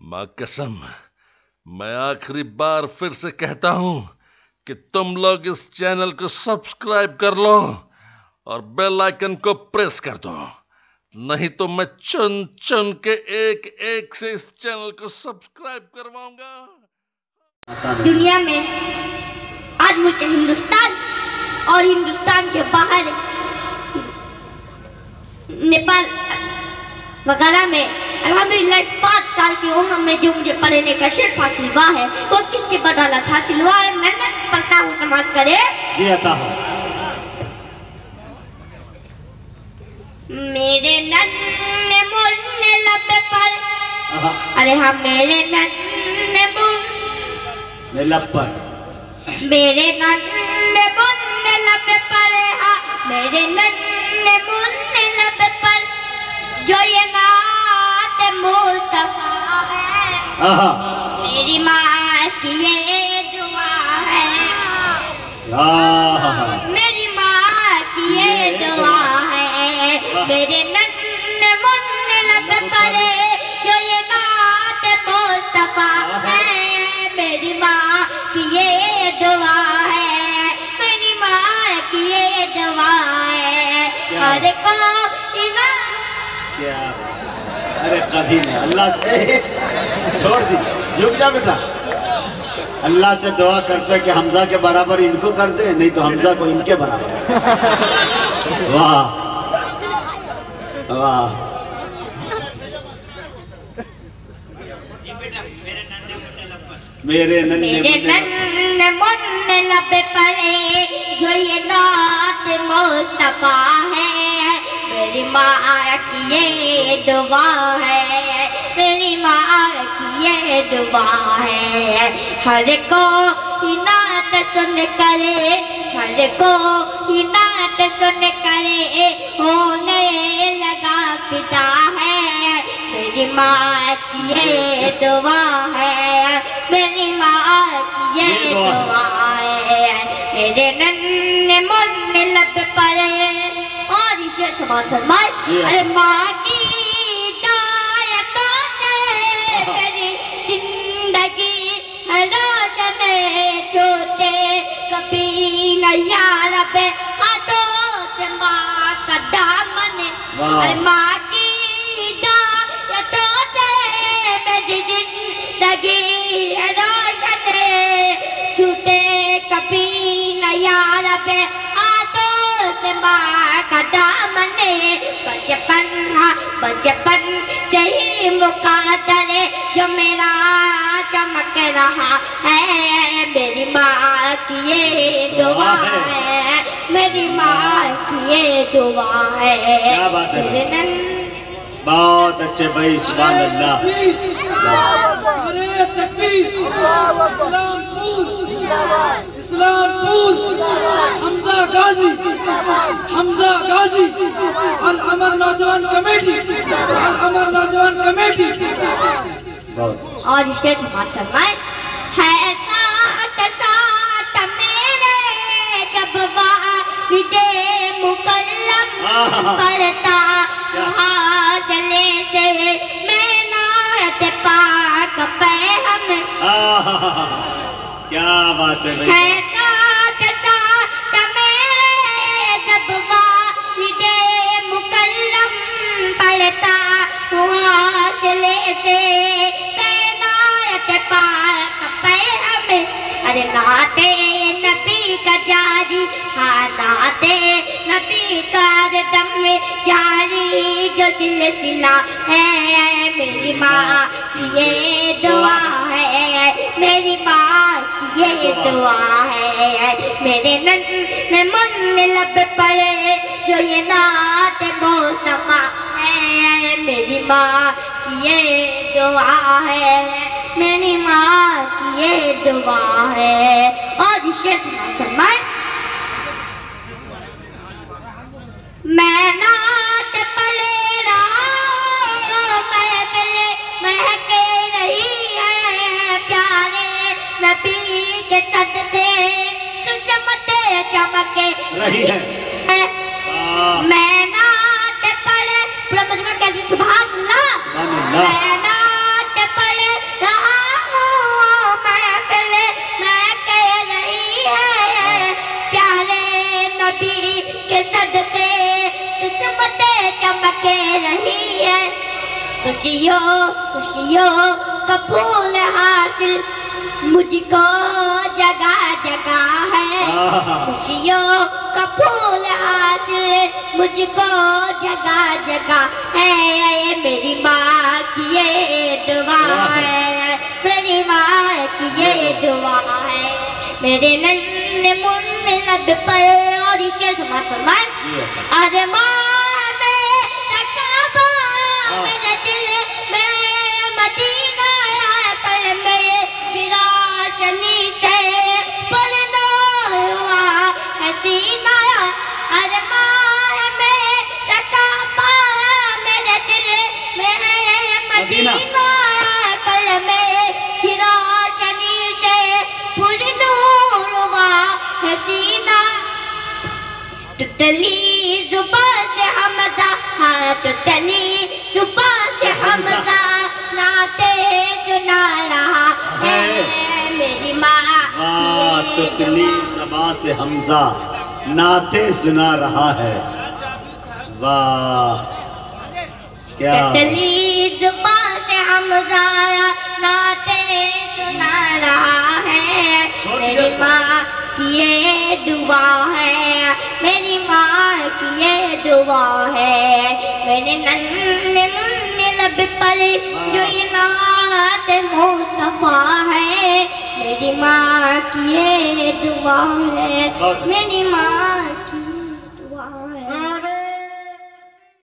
मां कसम, मैं आखिरी बार फिर से कहता हूं कि तुम लोग इस चैनल को सब्सक्राइब कर लो और बेल आइकन को प्रेस कर दो, नहीं तो मैं चुन चुन के एक एक से इस चैनल को सब्सक्राइब करवाऊंगा। दुनिया में आज मुल्क हिंदुस्तान और हिंदुस्तान के बाहर नेपाल वगैरह में अल्हम्दुलिल्लाह इस 5 साल की उम्र में जो मुझे पढ़ने का शर्फ हासिल हुआ है वो किसकी बदौलत हासिल हुआ है? मेहनत पढ़ता हूँ, समाज करे मेरे नन्हे मुन्ने लब पर, अरे हाँ मेरे नन्हे मुन्ने लब पर, मेरे नन्हे मुन्ने लब पर, हाँ मेरे नन्हे मुन्ने लब पर जो ये नात मुस्तफा है, मेरी माँ की ये दुआ है, मेरी माँ की ये दुआ है, मेरे नन्हे मुन्ने लब पर जो ये नात मुस्तफा है, मेरी माँ की ये दुआ है, मेरी माँ की ये दुआ है। अरे को क्या? अरे कभी नहीं, अल्लाह से छोड़ दी, झुक जा बेटा। अल्लाह से दुआ करते कि हमजा के बराबर इनको कर दे, नहीं तो हमजा को इनके बराबर। वाह वाह। मेरे नन्हे मुन्ने लब पर जो ये नात मुस्तफा है, मेरी माँ की ये दुआ है, मेरी माँ की ये दुआ है। हर को ही नात सुन करे, हर को ही नात सुन करे होने लगा पिता है, मेरी माँ की ये दुआ है, मेरी माँ की ये दुआ है। मेरे नन्हे मुन्ने लब पर और इसे समान फरमाए, अरे माँ की हिदायतों से मेरी जिंदगी रोशन छूटे कभी न यार पे हाथों से माँ का दामन, अरे माँ की हिदायतों से मेरी जिंदगी रोशन छूटे कभी न यार पे हाथों से माँ का दामन। बचपन से ही मुकादर जो मेरा चमक रहा है, मेरी माँ की ये दुआ है, मेरी माँ की ये दुआ है। क्या बात है, बहुत अच्छे भाई, सुभान अल्लाह। नारे तकबीर, इस्लामपुर, हमजा गाजी, हमजा गाजी, अल अमर नौजवान कमेटी, अल अमर नौजवान कमेटी। और इसे समाज फरमाए, है साथ साथ मेरे जब वाहिदे मुकल्लम पढ़ता वहाँ चले से मैं नात पाक पे हम। क्या बात है भाई, है साथ साथ मेरे जब वाहिदे मुकल्लम पढ़ता वहाँ चले से अरे नाते नबी का जारी, हाँ नाते नबी का दम में जारी जो सिलसिला है, मेरी माँ की ये दुआ है, मेरी माँ की ये दुआ है। मेरे नन्हे मुन्ने लब पर जो ये नात मुस्तफा है, मेरी माँ की ये दुआ है, मेरी माँ की ये दुआ है। और इसे फरमाए, मैं नात पढ़े रहा मैं मिले महके रही है प्यारे नबी के सदके चमके चमके रही है। मैं नात पढ़े, पूरा मुझ में कहती सुभान अल्लाह। मैं नात पढ़े खुशियों का फूल हासिल मुझको जगह जगह है। खुशियों का फूल हासिल मुझको जगह जगह है। मेरी माँ की ये दुआ है, मेरी माँ की ये दुआ है। मेरे नन्हे मुन्ने लब पर और शेर फरमाए, अरे माँ मेरा काबा मेरे दिल में मदीना कल में गिरा शनी थे पर ना हुआ हसीना। अरे माँ मेरा काबा मेरे दिल में मदीना कल में गिरा शनी थे पर ना हुआ हसीना। टुटली जुबान से हमजा, हाँ टुटली जुबान से हमजा नाते सुना रहा है। मेरी माँ टुटली जुबान से हमजा नाते सुना रहा है। वाह क्या टुटली जुबान से हमजा नाते सुना रहा है। मेरी माँ की ये दुआ है, मेरी माँ की ये दुआ है। मेरे नन्हे मुन्ने लब पर जो ये नात मुस्तफा है, मेरी माँ की ये दुआ है, मेरी माँ की